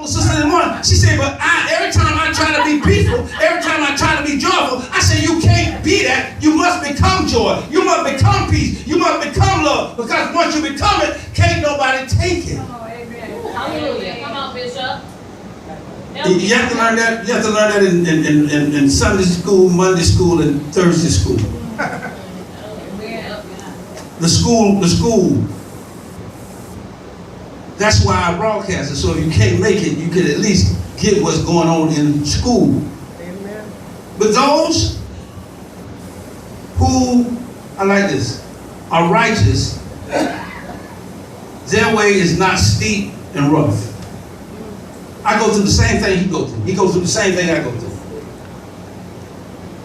Sister this morning, she said, but every time I try to be peaceful, every time I try to be joyful, I said, you can't be that. You must become joy. You must become peace. You must become love. Because once you become it, can't nobody take it. Oh, amen. Hallelujah. Come on, Bishop. You have to learn that. You have to learn that in Sunday school, Monday school, and Thursday school. The school. That's why I broadcast it. So if you can't make it, you can at least get what's going on in school. Amen. But those who, I like this, are righteous, their way is not steep and rough. I go through the same thing he goes through. He goes through the same thing I go through.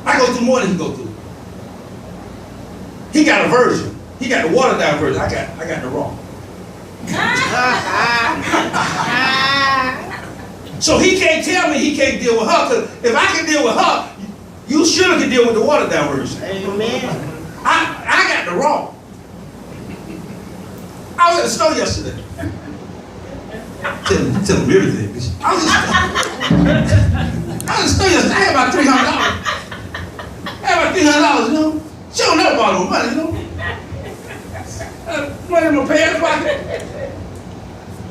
I go through more than he goes through. He got a version. He got the watered down version. I got the raw. So he can't tell me he can't deal with her, because if I can deal with her, you sure can deal with the watered down version. Amen. I got the raw. I was at the store yesterday. Tell him everything. I was at the store yesterday. I had about $300. You know. She don't never borrow no money, you know. Money in my pants pocket.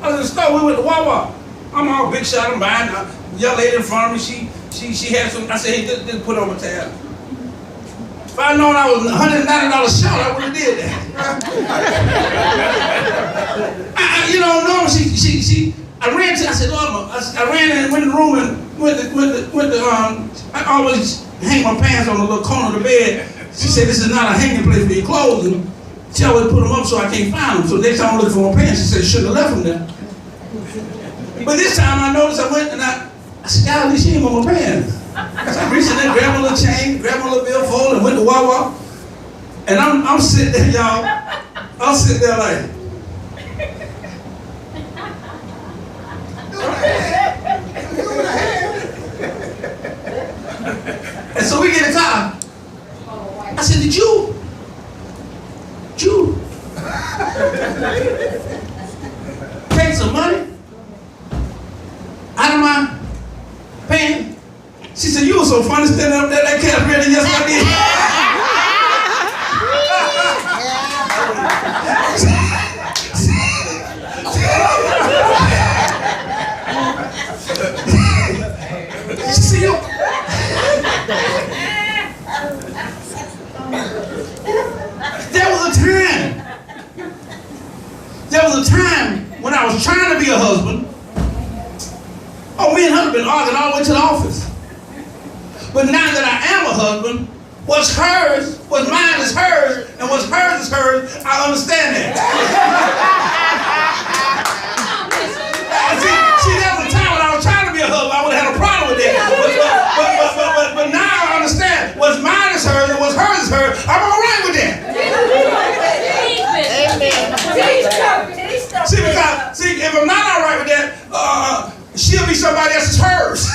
I was at the store, we went to Wawa. I'm all big shot, I'm buying. The young lady in front of me, she had some, I said, hey, just put on my tab. If I'd known I was $190 short, I would have did that. I ran to, I said, Lord, I ran and went in the room and I always hang my pants on the little corner of the bed. She said, this is not a hanging place for your clothes. And she always put them up so I can't find them. So next time I'm looking for my pants, she said, you shouldn't have left them there. But this time I noticed I went and I said, God, at least she ain't want my pants. So I reached in there, grabbed my little chain, grabbed my little billfold, and went to Wawa. And I'm sitting there, y'all. I'm sitting there like, and so we get in the car. I said, did you take some money out of my pants? She said, you were so funny standing up there, that cat ready, yes I did. See you? There was a time when I was trying to be a husband. Oh, me and her have been arguing all the way to the office. But now that I am a husband, what's hers, what's mine is hers, and what's hers is hers, I understand that. See, there was a time when I was trying to be a husband, I would have had a problem with that. But now I understand, what's mine is hers, and what's hers is hers, I'm all right with that. See, if I'm not all right with that, she'll be somebody else's hers.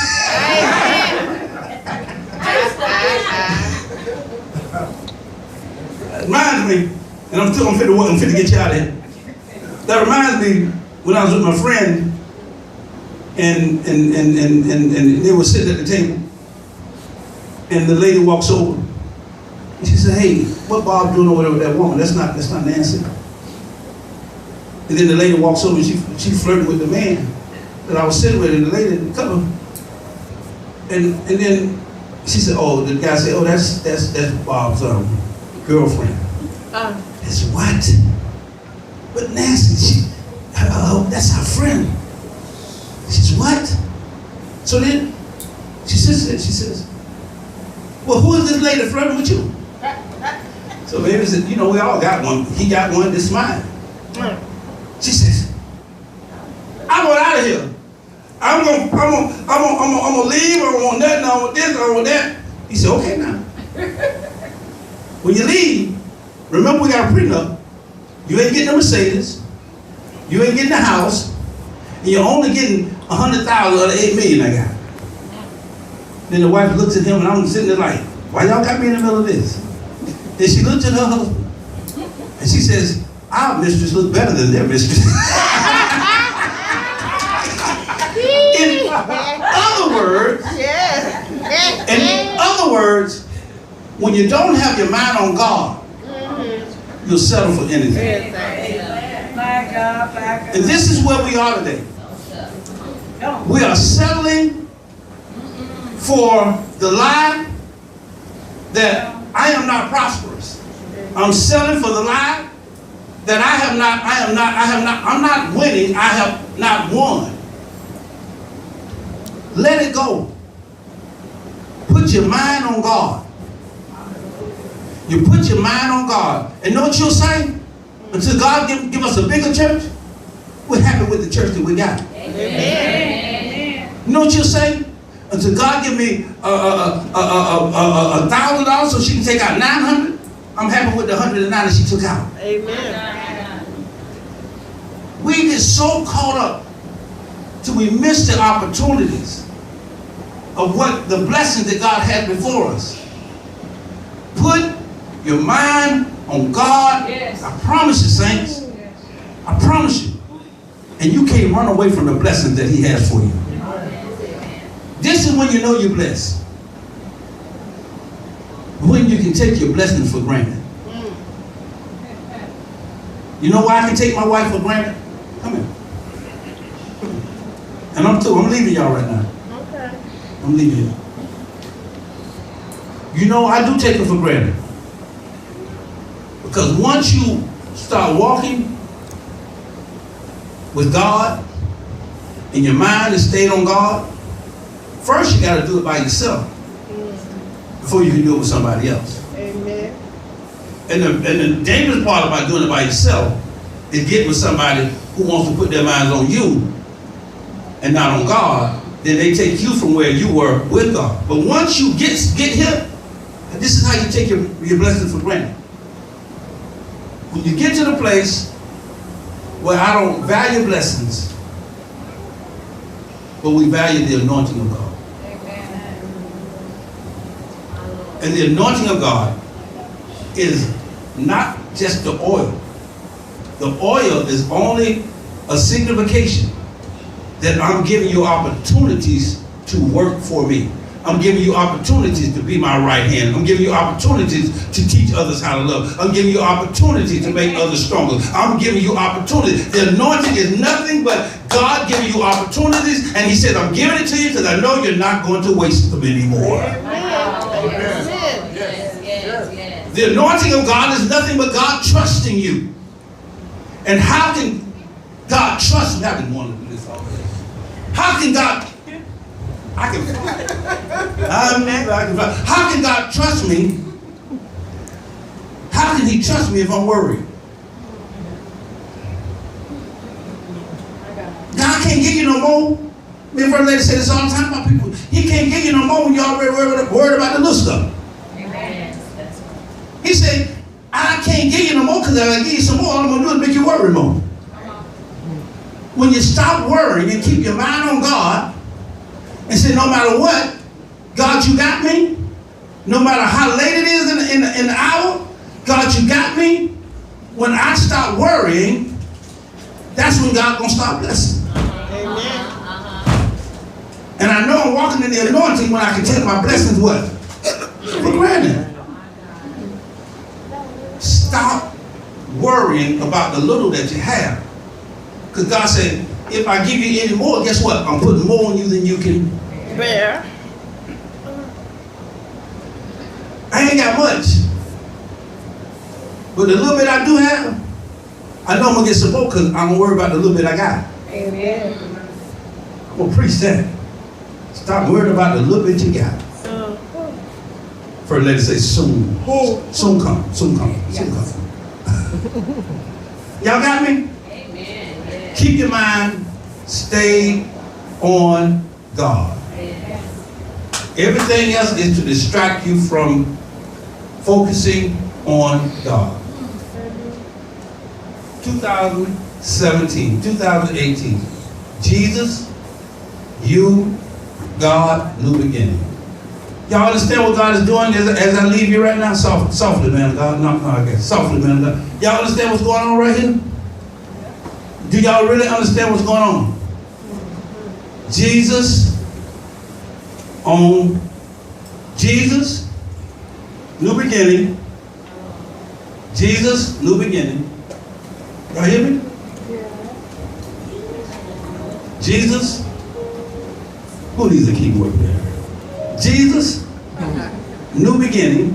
That reminds me, and I'm fit to get you out of here. That reminds me when I was with my friend, and they were sitting at the table, and the lady walks over, and she said, "Hey, what Bob doing over there with that woman? That's not Nancy." And then the lady walks over and she flirted with the man that I was sitting with, and the lady didn't come. And then she said, "Oh," the guy said, "Oh, that's Bob's girlfriend." That's what? But Nancy, that's our friend. She says, "What?" So then she says, "Well, who is this lady flirting with you?" So baby said, "We all got one. He got one. This is mine." She says, "I want out of here. I'm gonna leave. I don't want nothing. I don't want this. I don't want that." He said, "Okay now. When you leave, remember we got a prenup. You ain't getting a Mercedes. You ain't getting a house. And you're only getting 100,000 of the 8 million I got." Then the wife looks at him, and I'm sitting there like, "Why y'all got me in the middle of this?" Then she looked at her husband, and she says, "Our mistress looks better than their mistress." other words, in other words, when you don't have your mind on God, you'll settle for anything. And this is where we are today. We are settling for the lie that I am not prosperous. I'm settling for the lie that I'm not winning, I have not won. Let it go. Put your mind on God. You put your mind on God. And know what you'll say? Until God give us a bigger church, we're happy with the church that we got. Amen. You know what you'll say? Until God give me $1,000 so she can take out 900, I'm happy with the 109 that she took out. Amen. We get so caught up till we miss the opportunities of what the blessings that God has before us. Put your mind on God. Yes. I promise you, saints. I promise you. And you can't run away from the blessings that He has for you. This is when you know you're blessed. When you can take your blessings for granted. You know why I can take my wife for granted? Come here. And I'm leaving y'all right now. Okay. I'm leaving you. You know, I do take her for granted. Because once you start walking with God and your mind is stayed on God, first you got to do it by yourself before you can do it with somebody else. Amen. And the dangerous part about doing it by yourself is getting with somebody who wants to put their minds on you and not on God. Then they take you from where you were with God. But once you get here, this is how you take your blessings for granted. When you get to the place where I don't value blessings, but we value the anointing of God. Amen. And the anointing of God is not just the oil. The oil is only a signification that I'm giving you opportunities to work for me. I'm giving you opportunities to be my right hand. I'm giving you opportunities to teach others how to love. I'm giving you opportunities to make others stronger. I'm giving you opportunities. The anointing is nothing but God giving you opportunities, and He said, I'm giving it to you because I know you're not going to waste them anymore. Amen. The anointing of God is nothing but God trusting you. And how can God trust me? I've been wanting to do this already. How can God... How can God trust me? How can He trust me if I'm worried? God can't give you no more. Me and First Lady say this all the time about people. He can't give you no more when you're already worried about the little stuff. Amen. He said, I can't give you no more because if I give you some more, all I'm going to do is make you worry more. When you stop worrying and keep your mind on God, and say, no matter what, God, you got me. No matter how late it is in the hour, God, you got me. When I stop worrying, that's when God gonna stop blessing. Amen. And I know I'm walking in the anointing when I can take my blessings what? For granted. Stop worrying about the little that you have. Because God said, if I give you any more, guess what? I'm putting more on you than you can bear. I ain't got much. But the little bit I do have, I know I'm going to get some more because I'm going to worry about the little bit I got. Amen. I'm going to preach that. Stop worrying about the little bit you got. First lady say soon. Soon come. Soon come. Soon come. Y'all got me? Amen. Keep your mind stayed on God. Everything else is to distract you from focusing on God. 2017, 2018. Jesus, you, God, new beginning. Y'all understand what God is doing as I leave you right now? Softly, man of God. No, I guess. Softly, man of God. Y'all understand what's going on right here? Do y'all really understand what's going on? Jesus on Jesus, new beginning. Jesus, new beginning. Y'all hear me? Jesus, who needs a keyboard there? Jesus, new beginning.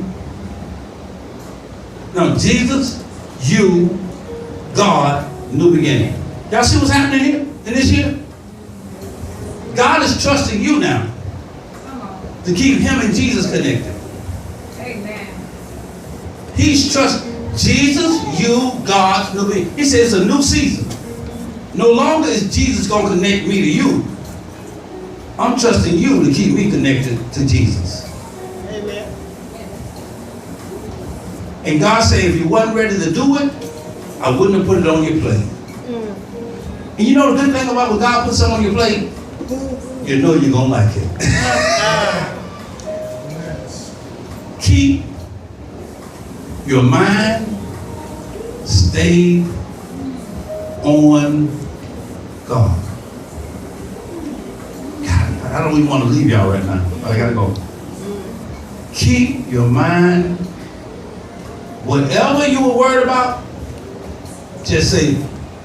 No, Jesus, you, God, new beginning. Y'all see what's happening here in this year? God is trusting you now to keep him and Jesus connected. Amen. He's trusting Jesus, you, God, new beginning. He says it's a new season. No longer is Jesus going to connect me to you. I'm trusting you to keep me connected to Jesus. Amen. And God said, if you wasn't ready to do it, I wouldn't have put it on your plate. And you know the good thing about when God puts something on your plate? You know you're going to like it. Keep your mind stayed on God. God, I don't even want to leave y'all right now. I gotta go. Keep your mind, whatever you were worried about, just say,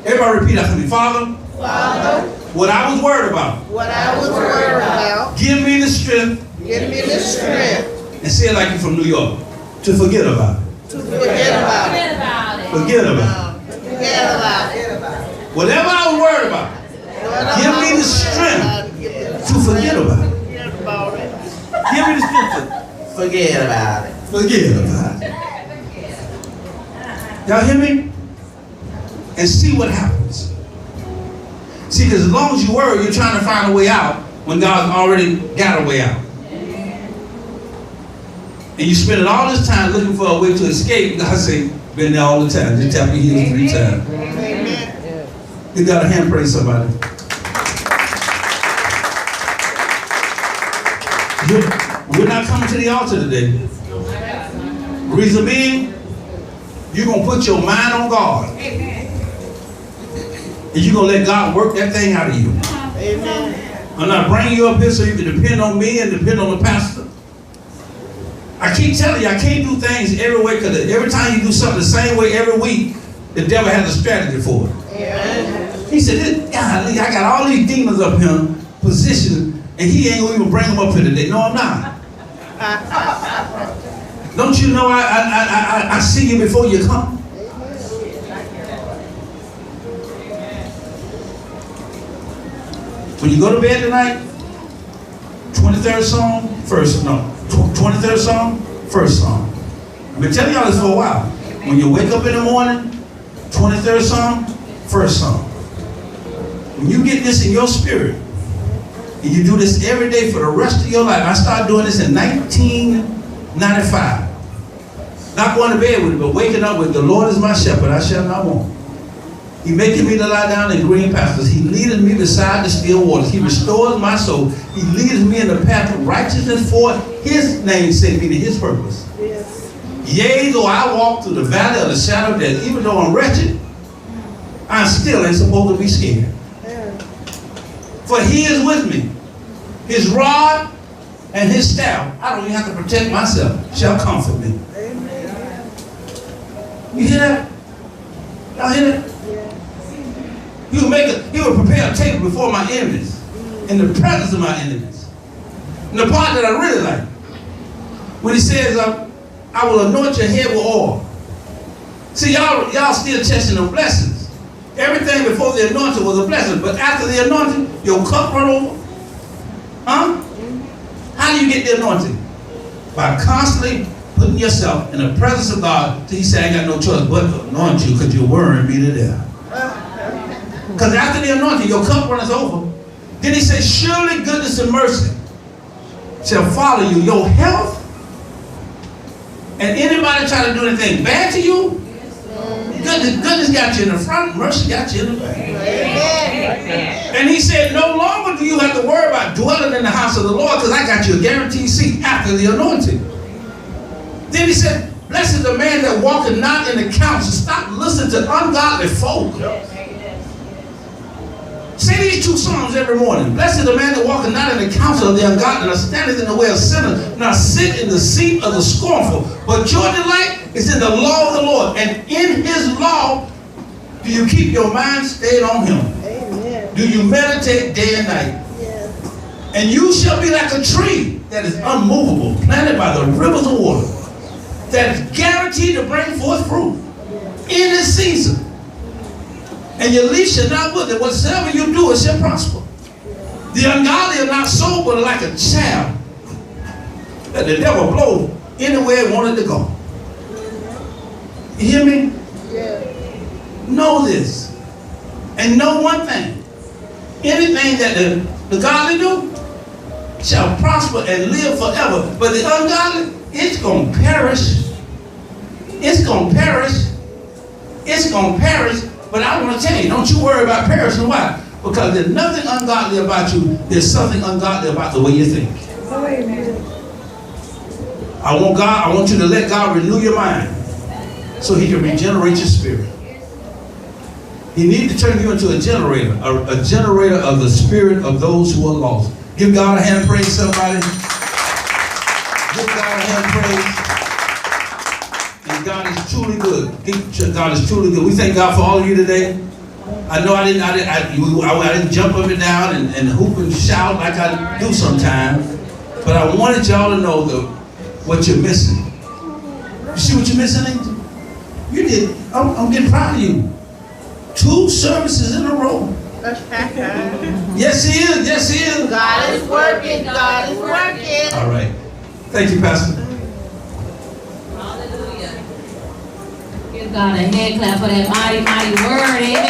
everybody repeat after me. Father, Father, what I was worried about, what I was worried about, give me the strength, give me the strength and say it like you're from New York, to forget about it. to forget about it. Forget about it. Forget about it. Forget about it. Whatever I was worried about, give me the strength to forget about it. Forget about it. Give me the strength to Forget about it. forget about it. Y'all hear me? And see what happens. See, because as long as you worry, you're trying to find a way out when God's already got a way out. And you spend all this time looking for a way to escape. God say, been there all the time. Just tap your heels 3 times. Amen. You got a hand praise somebody. We're not coming to the altar today. Reason being, you're going to put your mind on God. Amen. And you're going to let God work that thing out of you. Amen. I'm not bringing you up here so you can depend on me and depend on the pastor. I keep telling you, I can't do things every way because every time you do something the same way every week, the devil has a strategy for it. Amen. He said, golly, I got all these demons up here positioned, and he ain't going to even bring them up here today. No, I'm not. Don't you know I see you before you come? When you go to bed tonight, 23rd song, first, no, 23rd song, first song. I've been telling y'all this for a while. When you wake up in the morning, 23rd song, first song. When you get this in your spirit, and you do this every day for the rest of your life. I started doing this in 1995. Not going to bed with it, but waking up with the Lord is my shepherd, I shall not want. He maketh me to lie down in green pastures. He leadeth me beside the still waters. He restores my soul. He leadeth me in the path of righteousness for his name's sake, meaning his purpose. Yes. Yea, though I walk through the valley of the shadow of death, even though I'm wretched, I still ain't supposed to be scared. For he is with me. His rod and his staff, I don't even have to protect myself, shall comfort me. Amen. You hear that? Y'all hear that? He will prepare a table before my enemies, in the presence of my enemies. And the part that I really like, when he says, I will anoint your head with oil. See, y'all still chasing the blessings. Everything before the anointing was a blessing, but after the anointing, your cup run over. Huh? How do you get the anointing? By constantly putting yourself in the presence of God till he said, I ain't got no choice but to anoint you because you're worrying me to death. Because after the anointing, your cup runs over. Then he says, surely goodness and mercy shall follow you. Your health, and anybody try to do anything bad to you, goodness got you in the front, mercy got you in the back. Amen. And he said, no longer do you have to worry about dwelling in the house of the Lord because I got you a guaranteed seat after the anointing. Then he said, blessed is the man that walketh not in the counsel. Stop listening to ungodly folk. Say these two Psalms every morning. Blessed is the man that walketh not in the counsel of the ungodly, nor standeth in the way of sinners, nor sit in the seat of the scornful. But your delight is in the law of the Lord, and in his law do you keep your mind stayed on him. Amen. Do you meditate day and night? Yes. And you shall be like a tree that is unmovable, planted by the rivers of water, that is guaranteed to bring forth fruit in its season. And your leaf shall not wither. Whatsoever you do, it shall prosper. The ungodly are not so, but are like a chaff that the devil blows anywhere he wanted to go. You hear me? Yes. Know this. And know one thing. Anything that the godly do shall prosper and live forever. But the ungodly, it's going to perish. It's going to perish. It's going to perish. But I want to tell you, don't you worry about perishing. Why? Because there's nothing ungodly about you. There's something ungodly about the way you think. Oh, amen. I want you to let God renew your mind so he can regenerate your spirit. He needs to turn you into a generator of the spirit of those who are lost. Give God a hand praise, somebody. Give God a hand praise. And God is truly good. God is truly good. We thank God for all of you today. I know I didn't jump up and down and hoop and shout like I do sometimes. But I wanted y'all to know what you're missing. You see what you're missing, Angel? You did. I'm getting proud of you. 2 services in a row. Yes, he is. Yes, he is. God is working. God is working. All right. Thank you, Pastor. Hallelujah. Give God a hand clap for that mighty, mighty word. Amen.